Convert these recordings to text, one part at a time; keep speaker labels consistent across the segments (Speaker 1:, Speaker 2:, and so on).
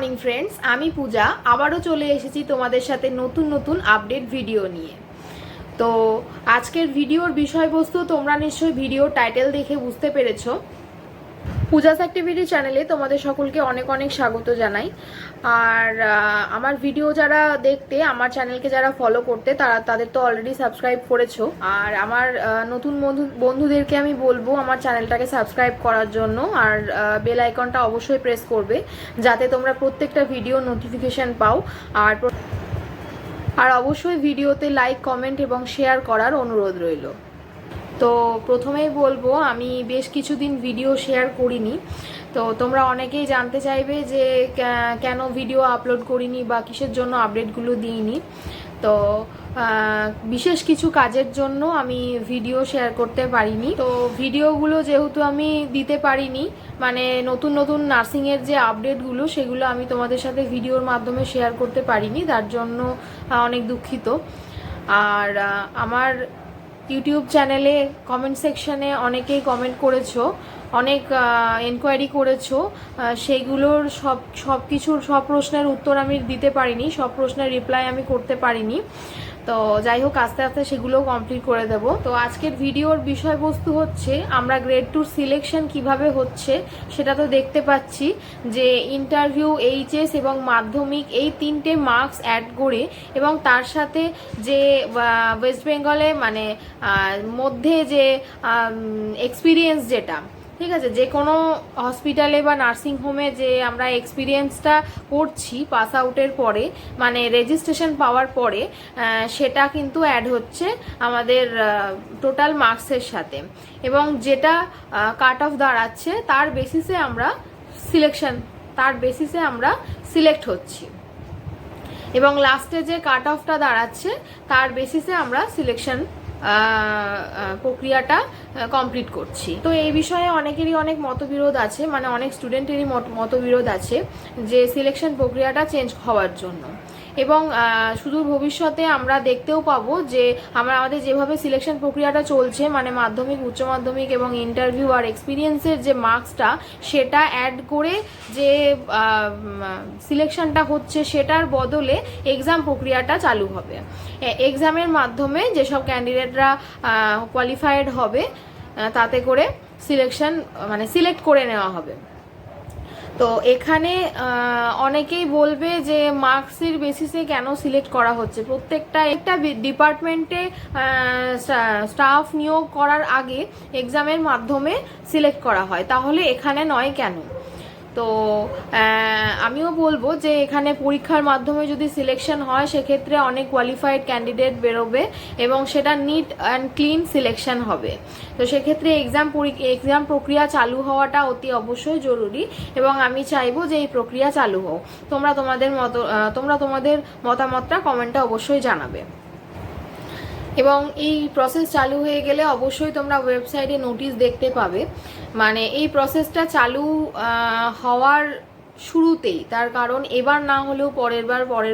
Speaker 1: Morning friends, আমি পূজা আবারও চলে এসেছি তোমাদের সাথে নতুন নতুন আপডেট ভিডিও নিয়ে। তো আজকের ভিডিওর বিষয়বস্তু তোমরা নিশ্চয়ই ভিডিও টাইটেল দেখে বুঝতে পেরেছো। পূজাস অ্যাক্টিভিটি চ্যানেলে তোমাদের সকলকে অনেক অনেক স্বাগত জানাই। আর আমার ভিডিও যারা দেখতে, আমার চ্যানেলকে যারা ফলো করতে, তাদের তো অলরেডি সাবস্ক্রাইব করেছো। আর আমার নতুন বন্ধুদেরকে আমি বলবো আমার চ্যানেলটাকে সাবস্ক্রাইব করার জন্য, আর বেল আইকনটা অবশ্যই প্রেস করবে যাতে তোমরা প্রত্যেকটা ভিডিও নোটিফিকেশান পাও। আর অবশ্যই ভিডিওতে লাইক, কমেন্ট এবং শেয়ার করার অনুরোধ রইল। তো প্রথমেই বলবো, আমি বেশ কিছুদিন ভিডিও শেয়ার করিনি। তো তোমরা অনেকেই জানতে চাইবে যে কেন ভিডিও আপলোড করিনি বা কিসের জন্য আপডেটগুলো দিইনি। তো বিশেষ কিছু কাজের জন্য আমি ভিডিও শেয়ার করতে পারিনি। তো ভিডিওগুলো যেহেতু আমি দিতে পারিনি, মানে নতুন নতুন নার্সিংয়ের যে আপডেটগুলো সেগুলো আমি তোমাদের সাথে ভিডিওর মাধ্যমে শেয়ার করতে পারিনি, তার জন্য অনেক দুঃখিত। আর আমার ইউটিউব চ্যানেলে কমেন্ট সেকশানে অনেকেই কমেন্ট করেছো, অনেক এনকোয়ারি করেছো, সেইগুলোর সব প্রশ্নের উত্তর আমি দিতে পারিনি, সব প্রশ্নের রিপ্লাই আমি করতে পারিনি। তো যাই হোক, আস্তে আস্তে সেগুলোও কমপ্লিট করে দেব। তো আজকের ভিডিওর বিষয়বস্তু হচ্ছে আমরা গ্রেড 2 সিলেকশন কিভাবে হচ্ছে সেটা তো দেখতে পাচ্ছি যে ইন্টারভিউ, এইচএস এবং মাধ্যমিক এই 3টে মার্কস অ্যাড করে, এবং তার সাথে যে ওয়েস্ট বেঙ্গলে মানে মধ্যে যে এক্সপিরিয়েন্স যেটা, ঠিক আছে, যে কোনো হসপিটালে বা নার্সিং হোমে যে আমরা এক্সপিরিয়েন্সটা করছি পাস আউটের পরে, মানে রেজিস্ট্রেশন পাওয়ার পরে, সেটা কিন্তু অ্যাড হচ্ছে আমাদের টোটাল মার্কসের সাথে, এবং যেটা কাট অফ দাঁড়াচ্ছে তার বেসিসে আমরা সিলেক্ট হচ্ছি, এবং লাস্টে যে কাট অফটা দাঁড়াচ্ছে তার বেসিসে আমরা সিলেকশন প্রক্রিয়াটা কমপ্লিট করছি। তো এই বিষয়ে অনেকেরই অনেক মতবিরোধ আছে, মানে অনেক স্টুডেন্টেরই মতবিরোধ আছে যে সিলেকশন প্রক্রিয়াটা চেঞ্জ হওয়ার জন্য, এবং সুদূর ভবিষ্যতে আমরা দেখতেও পাবো যে আমাদের যেভাবে সিলেকশন প্রক্রিয়াটা চলছে, মানে মাধ্যমিক, উচ্চ মাধ্যমিক এবং ইন্টারভিউ আর এক্সপিরিয়েন্সের যে মার্কসটা সেটা অ্যাড করে যে সিলেকশনটা হচ্ছে সেটার বদলে এক্সাম প্রক্রিয়াটা চালু হবে। এক্সামের মাধ্যমে যেসব ক্যান্ডিডেটরা কোয়ালিফাইড হবে তাতে করে সিলেক্ট করে নেওয়া হবে। তো এখানে অনেকেই বলবে যে মার্কসের বেসিসে কেন সিলেক্ট করা হচ্ছে। প্রত্যেকটা ডিপার্টমেন্টে স্টাফ নিয়োগ করার আগে এক্সামের মাধ্যমে সিলেক্ট করা হয়, তাহলে এখানে নয় কেন? তো আমিও বলবো যে এখানে পরীক্ষার মাধ্যমে যদি সিলেকশন হয় সেক্ষেত্রে অনেক কোয়ালিফাইড ক্যান্ডিডেট বেরোবে এবং সেটা নিট অ্যান্ড ক্লিন সিলেকশন হবে। তো সেক্ষেত্রে এক্সাম প্রক্রিয়া চালু হওয়াটা অতি অবশ্যই জরুরি, এবং আমি চাইবো যে এই প্রক্রিয়া চালু হোক। তোমরা তোমাদের মতামতটা কমেন্টে অবশ্যই জানাবে। এবং এই প্রসেস চালু হয়ে গেলে অবশ্যই তোমরা ওয়েবসাইটে নোটিশ দেখতে পাবে, মানে এই প্রসেসটা চালু হওয়ার শুরুতেই, তার কারণ এবার না হলেও পরের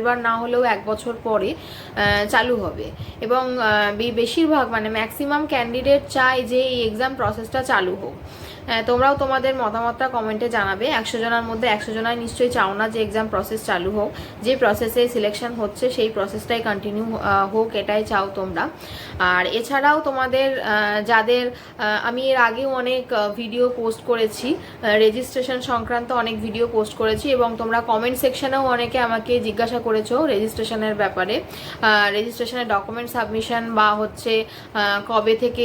Speaker 1: বার না হলেও 1 বছর পরে চালু হবে, এবং বেশিরভাগ মানে ম্যাক্সিমাম ক্যান্ডিডেট চায় যে এই এক্সাম প্রসেসটা চালু হোক। তোমরাও তোমাদের মতামতটা কমেন্টে জানাবে। 100 জনের মধ্যে 100 জনাই নিশ্চয়ই চাও না যে এক্সাম প্রসেস চালু হোক, যে প্রসেসে সিলেকশন হচ্ছে সেই প্রসেসটাই কন্টিনিউ হোক, এটাই চাও তোমরা। আর এছাড়াও তোমাদের যাদের আমি এর আগেও অনেক ভিডিও পোস্ট করেছি, রেজিস্ট্রেশন সংক্রান্ত অনেক ভিডিও পোস্ট করেছি, এবং তোমরা কমেন্ট সেকশনেও অনেকে আমাকে জিজ্ঞাসা করেছো রেজিস্ট্রেশনের ব্যাপারে, রেজিস্ট্রেশনের ডকুমেন্ট সাবমিশন বা হচ্ছে কবে থেকে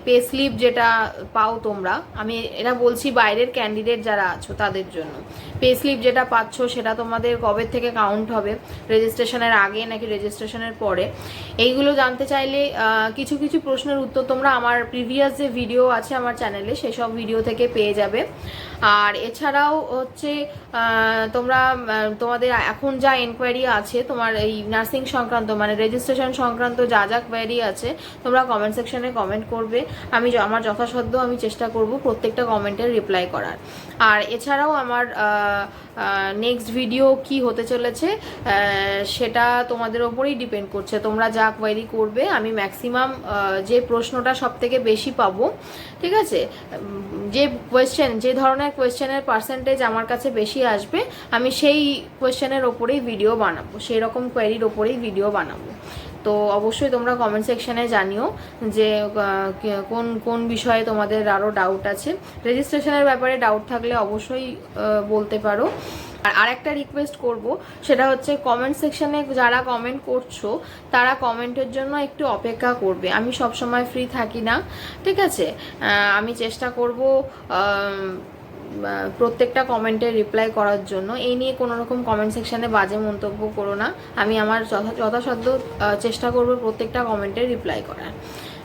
Speaker 1: পে স্লিপ যেটা পাও তোমরা। আমি এটা বলছি বাইরের ক্যান্ডিডেট যারা আছো তাদের জন্য, পে স্লিপ যেটা পাচ্ছ সেটা তোমাদের কবে থেকে কাউন্ট হবে, রেজিস্ট্রেশনের আগে নাকি রেজিস্ট্রেশনের পরে, এইগুলো জানতে চাইলে কিছু কিছু প্রশ্নের উত্তর তোমরা আমার প্রিভিয়াস যে ভিডিও আছে আমার চ্যানেলে সেসব ভিডিও থেকে পেয়ে যাবে। আর এছাড়াও হচ্ছে তোমাদের এখন যা এনকোয়ারি আছে তোমার এই নার্সিং সংক্রান্ত, মানে রেজিস্ট্রেশন সংক্রান্ত যা কোয়ারি আছে তোমরা কমেন্ট সেকশনে কমেন্ট করবে। আমার যথাসাধ্য আমি চেষ্টা করব প্রত্যেকটা কমেন্টের রিপ্লাই করার। আর এছাড়াও আমার নেক্সট ভিডিও কি হতে চলেছে সেটা তোমাদের ওপরেই ডিপেন্ড করছে। তোমরা যা কোয়েরি করবে, আমি ম্যাক্সিমাম যে প্রশ্নটা সব থেকে বেশি পাবো, ঠিক আছে, যে ধরনের কোয়েশ্চেনের পার্সেন্টেজ আমার কাছে বেশি আসবে, আমি সেই কোয়েশ্চেনের ওপরেই ভিডিও বানাবো, সেই রকম কোয়েরির ওপরেই ভিডিও বানাবো। তো অবশ্যই তোমরা কমেন্ট সেকশানে জানিও যে কোন কোন বিষয়ে তোমাদের আরও ডাউট আছে। রেজিস্ট্রেশনের ব্যাপারে ডাউট থাকলে অবশ্যই বলতে পারো। আর একটা রিকোয়েস্ট করব, সেটা হচ্ছে কমেন্ট সেকশানে যারা কমেন্ট করছো তারা কমেন্টের জন্য একটু অপেক্ষা করবে। আমি সব সময় ফ্রি থাকি না, ঠিক আছে। আমি চেষ্টা করব প্রত্যেকটা কমেন্টে রিপ্লাই করার জন্য। এই নিয়ে কোনো রকম কমেন্ট সেকশানে বাজে মন্তব্য করো না। আমি আমার যথাসাধ্য চেষ্টা করব প্রত্যেকটা কমেন্টে রিপ্লাই করার।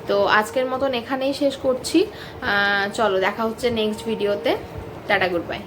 Speaker 1: তো আজকের মতন এখানেই শেষ করছি। চলো, দেখা হচ্ছে নেক্সট ভিডিওতে। Tata, good bye.